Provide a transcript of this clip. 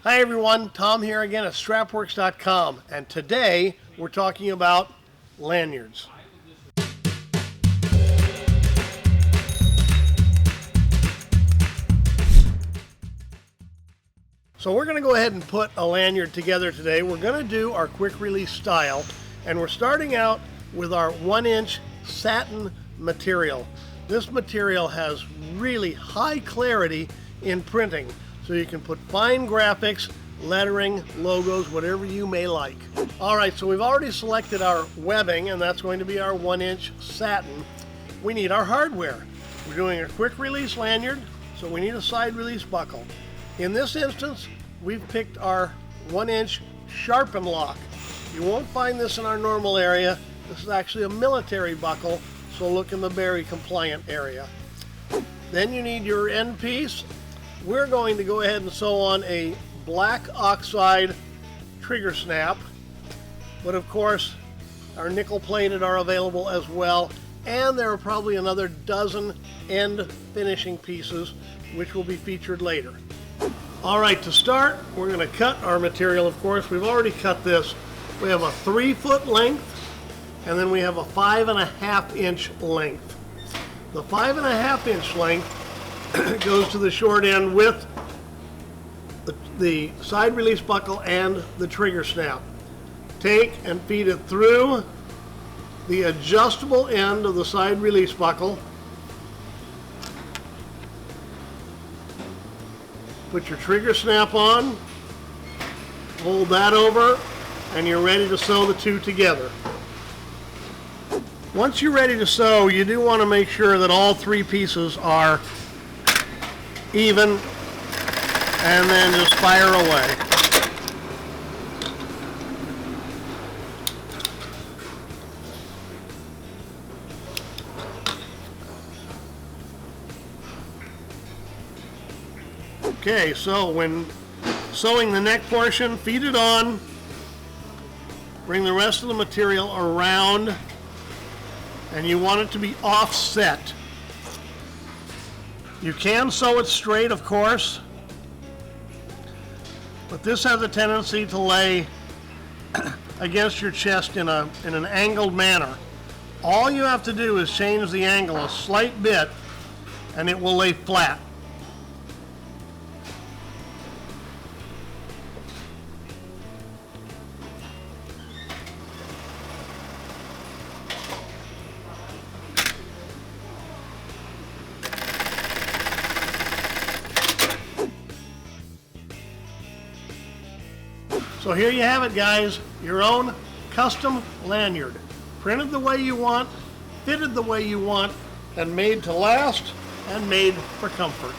Hi everyone, Tom here again at Strapworks.com, and today we're talking about lanyards. So we're going to go ahead and put a lanyard together today. We're going to do our quick release style, and we're starting out with our 1-inch satin material. This material has really high clarity in printing, so you can put fine graphics, lettering, logos, whatever you may like. Alright, so we've already selected our webbing, and that's going to be our 1-inch satin. We need our hardware. We're doing a quick release lanyard, so we need a side release buckle. In this instance, we've picked our 1-inch sharpen lock. You won't find this in our normal area. This is actually a military buckle, so look in the very compliant area. Then you need your end piece. We're going to go ahead and sew on a black oxide trigger snap, but of course our nickel plated are available as well, and there are probably another dozen end finishing pieces which will be featured later. Alright, to start we're going to cut our material. Of course we've already cut this. We have a 3-foot length, and then we have a 5.5 inch length. The 5.5 inch length goes to the short end with the side release buckle and the trigger snap. Take and feed it through the adjustable end of the side release buckle. Put your trigger snap on, hold that over, and you're ready to sew the two together. Once you're ready to sew, you do want to make sure that all three pieces are even, and then just fire away. Okay, so when sewing the neck portion, feed it on, bring the rest of the material around, and you want it to be offset. You can sew it straight, of course, but this has a tendency to lay against your chest in an angled manner. All you have to do is change the angle a slight bit, and it will lay flat. So here you have it, guys, your own custom lanyard. Printed the way you want, fitted the way you want, and made to last and made for comfort.